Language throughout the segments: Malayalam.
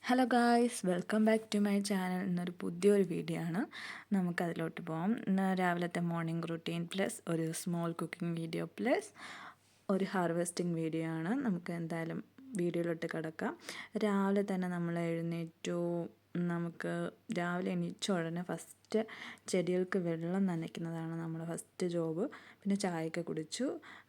Hello guys, welcome back to my channel. ഇന്നൊരു പുതിയൊരു വീഡിയോ ആണ്. നമുക്കതിലോട്ട് പോകാം. ഇന്ന് രാവിലത്തെ മോർണിംഗ് റുട്ടീൻ പ്ലസ് ഒരു സ്മോൾ കുക്കിംഗ് വീഡിയോ പ്ലസ് ഒരു ഹാർവെസ്റ്റിംഗ് വീഡിയോ ആണ്. നമുക്ക് എന്തായാലും വീഡിയോയിലോട്ട് കിടക്കാം. രാവിലെ തന്നെ നമ്മൾ എഴുന്നേറ്റു. നമുക്ക് രാവിലെ എണീച്ച ഉടനെ ഫസ്റ്റ് ചെടികൾക്ക് വെള്ളം നനയ്ക്കുന്നതാണ് നമ്മുടെ ഫസ്റ്റ് ജോബ്. പിന്നെ ചായയൊക്കെ കുടിച്ചു.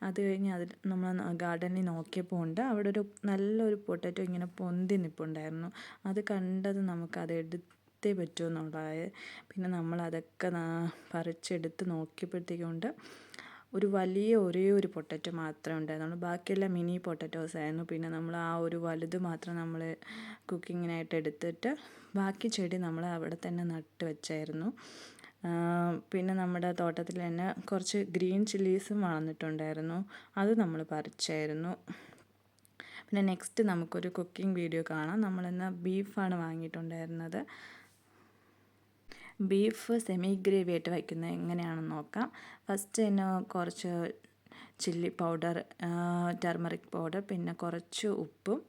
അത് കഴിഞ്ഞ് അതിൽ നമ്മൾ ഗാർഡനിൽ നോക്കിയപ്പോൾ ഉണ്ട് അവിടെ ഒരു നല്ലൊരു പൊട്ടറ്റോ ഇങ്ങനെ പൊന്തി നിൽപ്പുണ്ടായിരുന്നു. അത് കണ്ടത് നമുക്കത് എടുത്തേ പറ്റുമെന്നുള്ളതായ. പിന്നെ നമ്മളതൊക്കെ പറിച്ചെടുത്ത് നോക്കിയപ്പോഴത്തേക്കുണ്ട് ഒരു വലിയ ഒരേ ഒരു പൊട്ടറ്റോ മാത്രമേ ഉണ്ടായിരുന്നുള്ളൂ. ബാക്കിയെല്ലാം മിനി പൊട്ടറ്റോസ് ആയിരുന്നു. പിന്നെ നമ്മൾ ആ ഒരു വലുത് മാത്രം നമ്മൾ കുക്കിങ്ങിനായിട്ട് എടുത്തിട്ട് ബാക്കി ചെടി നമ്മൾ അവിടെ തന്നെ നട്ട് വെച്ചായിരുന്നു. പിന്നെ നമ്മുടെ തോട്ടത്തിൽ തന്നെ കുറച്ച് ഗ്രീൻ ചില്ലീസും വളർന്നിട്ടുണ്ടായിരുന്നു. അത് നമ്മൾ പറിച്ചായിരുന്നു. പിന്നെ നെക്സ്റ്റ് നമുക്കൊരു കുക്കിംഗ് വീഡിയോ കാണാം. നമ്മളിന്ന് ബീഫാണ് വാങ്ങിയിട്ടുണ്ടായിരുന്നത്. ബീഫ് സെമി ഗ്രേവി ആയിട്ട് വയ്ക്കുന്നത് എങ്ങനെയാണെന്ന് നോക്കാം. ഫസ്റ്റ് തന്നെ കുറച്ച് ചില്ലി പൗഡർ, ടർമറിക് പൗഡർ, പിന്നെ കുറച്ച് ഉപ്പും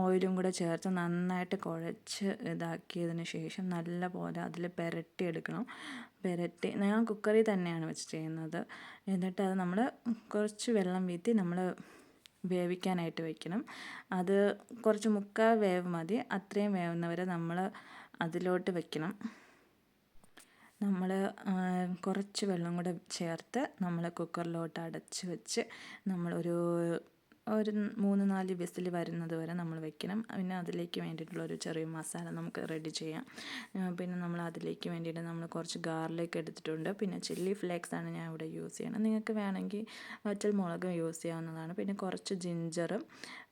ഓയിലും കൂടെ ചേർത്ത് നന്നായിട്ട് കുഴച്ച് ഇതാക്കിയതിന് ശേഷം നല്ല പോലെ അതിൽ പുരട്ടിയെടുക്കണം. ഞാൻ കുക്കറിൽ തന്നെയാണ് വെച്ച് ചെയ്യുന്നത്. എന്നിട്ട് അത് നമ്മൾ കുറച്ച് വെള്ളം വീത്തി നമ്മൾ വേവിക്കാനായിട്ട് വയ്ക്കണം. അത് കുറച്ച് മുക്കാൽ വേവ് മതി. അത്രയും വേവുന്നവരെ നമ്മൾ അതിലോട്ട് വയ്ക്കണം. നമ്മൾ കുറച്ച് വെള്ളം കൂടെ ചേർത്ത് നമ്മൾ കുക്കറിലോട്ട് അടച്ച് വെച്ച് നമ്മളൊരു 3-4 വിസിൽ വരുന്നത് വരെ നമ്മൾ വെക്കണം. പിന്നെ അതിലേക്ക് വേണ്ടിയിട്ടുള്ളൊരു ചെറിയ മസാല നമുക്ക് റെഡി ചെയ്യാം. പിന്നെ നമ്മൾ അതിലേക്ക് വേണ്ടിയിട്ട് നമ്മൾ കുറച്ച് ഗാർലിക് എടുത്തിട്ടുണ്ട്. പിന്നെ ചില്ലി ഫ്ലേക്സ് ആണ് ഞാൻ ഇവിടെ യൂസ് ചെയ്യണം. നിങ്ങൾക്ക് വേണമെങ്കിൽ വറ്റൽ മുളകും യൂസ് ചെയ്യാവുന്നതാണ്. പിന്നെ കുറച്ച് ജിഞ്ചറും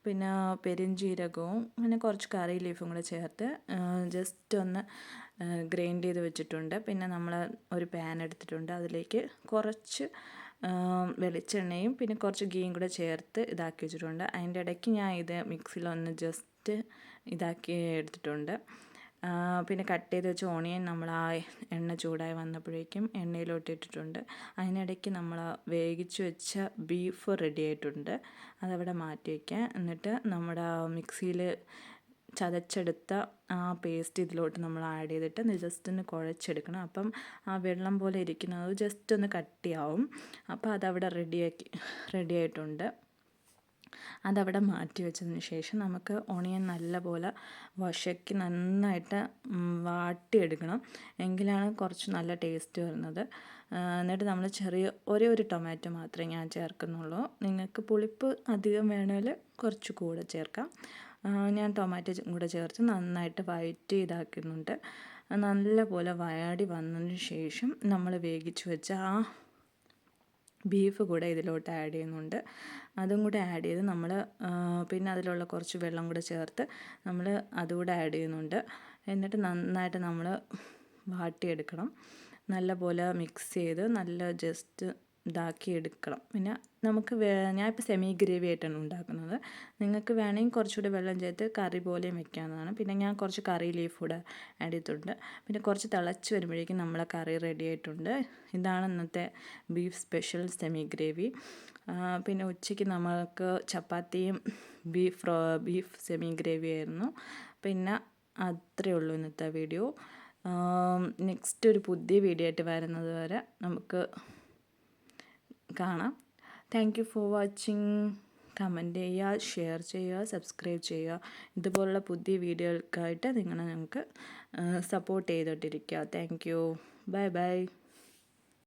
പിന്നെ പെരുംജീരകവും പിന്നെ കുറച്ച് കറി ലീഫും കൂടെ ചേർത്ത് ജസ്റ്റ് ഒന്ന് ഗ്രൈൻഡ് ചെയ്ത് വെച്ചിട്ടുണ്ട്. പിന്നെ നമ്മൾ ഒരു പാൻ എടുത്തിട്ടുണ്ട്. അതിലേക്ക് കുറച്ച് വെളിച്ചെണ്ണയും പിന്നെ കുറച്ച് ഗീയും കൂടെ ചേർത്ത് ഇതാക്കി വെച്ചിട്ടുണ്ട്. അതിൻ്റെ ഇടയ്ക്ക് ഞാൻ ഇത് മിക്സിയിലൊന്ന് ജസ്റ്റ് ഇതാക്കി എടുത്തിട്ടുണ്ട്. പിന്നെ കട്ട് ചെയ്ത് വെച്ച ഓണിയൻ നമ്മൾ ആ എണ്ണ ചൂടായി വന്നപ്പോഴേക്കും എണ്ണയിലോട്ട് ഇട്ടിട്ടുണ്ട്. അതിനിടയ്ക്ക് നമ്മൾ വേവിച്ച് വെച്ച ബീഫ് റെഡി ആയിട്ടുണ്ട്. അതവിടെ മാറ്റി വയ്ക്കാം. എന്നിട്ട് നമ്മുടെ മിക്സിയിൽ ചതച്ചെടുത്ത ആ പേസ്റ്റ് ഇതിലോട്ട് നമ്മൾ ആഡ് ചെയ്തിട്ട് ജസ്റ്റ് ഒന്ന് കുഴച്ചെടുക്കണം. അപ്പം ആ വെള്ളം പോലെ ഇരിക്കുന്നത് ജസ്റ്റ് ഒന്ന് കട്ടിയാവും. അപ്പോൾ അതവിടെ റെഡി ആയിട്ടുണ്ട്. അതവിടെ മാറ്റി വെച്ചതിന് ശേഷം നമുക്ക് ഓണിയൻ നല്ലപോലെ വശക്കി നന്നായിട്ട് വാട്ടിയെടുക്കണം. എങ്കിലാണ് കുറച്ച് നല്ല ടേസ്റ്റ് വരുന്നത്. എന്നിട്ട് നമ്മൾ ഒരേ ഒരു ടൊമാറ്റോ മാത്രമേ ഞാൻ ചേർക്കുന്നുള്ളൂ. നിങ്ങൾക്ക് പുളിപ്പ് അധികം വേണമെങ്കിൽ കുറച്ച് കൂടെ ചേർക്കാം. ഞാൻ ടൊമാറ്റോ കൂടെ ചേർത്ത് നന്നായിട്ട് വഴറ്റി ഇതാക്കുന്നുണ്ട്. നല്ലപോലെ വഴടി വന്നതിന് ശേഷം നമ്മൾ വേവിച്ച് വെച്ച ആ ബീഫ് കൂടെ ഇതിലോട്ട് ആഡ് ചെയ്യുന്നുണ്ട്. അതും കൂടെ ആഡ് ചെയ്ത് നമ്മൾ പിന്നെ അതിലുള്ള കുറച്ച് വെള്ളം കൂടെ ചേർത്ത് നമ്മൾ അതുകൂടെ ആഡ് ചെയ്യുന്നുണ്ട്. എന്നിട്ട് നന്നായിട്ട് നമ്മൾ വാട്ടിയെടുക്കണം. നല്ലപോലെ മിക്സ് ചെയ്ത് നല്ല ജസ്റ്റ് ഇതാക്കി എടുക്കണം. പിന്നെ നമുക്ക് ഞാനിപ്പോൾ സെമി ഗ്രേവി ആയിട്ടാണ് ഉണ്ടാക്കുന്നത്. നിങ്ങൾക്ക് വേണമെങ്കിൽ കുറച്ചുകൂടി വെള്ളം ചേർത്ത് കറി പോലെയും വെക്കാവുന്നതാണ്. പിന്നെ ഞാൻ കുറച്ച് കറി ലീഫ് കൂടെ ആഡ് ചെയ്തിട്ടുണ്ട്. പിന്നെ കുറച്ച് തിളച്ച് വരുമ്പോഴേക്കും നമ്മളെ കറി റെഡി ആയിട്ടുണ്ട്. ഇതാണ് ഇന്നത്തെ ബീഫ് സ്പെഷ്യൽ സെമി ഗ്രേവി. പിന്നെ ഉച്ചയ്ക്ക് നമ്മൾക്ക് ചപ്പാത്തിയും ബീഫ് സെമി ഗ്രേവി ആയിരുന്നു. പിന്നെ അത്രയേ ഉള്ളൂ ഇന്നത്തെ വീഡിയോ. നെക്സ്റ്റ് ഒരു പുതിയ വീഡിയോ ആയിട്ട് വരുന്നത് വരെ നമുക്ക് കാണാം. Thank you for watching. Comment ചെയ്യുക, ഷെയർ ചെയ്യുക, സബ്സ്ക്രൈബ് ചെയ്യുക. ഇതുപോലുള്ള പുതിയ വീഡിയോകൾക്കായിട്ട് നിങ്ങൾ ഞങ്ങൾക്ക് സപ്പോർട്ട് ചെയ്തിട്ടിരിക്കുക. Thank you. Bye by.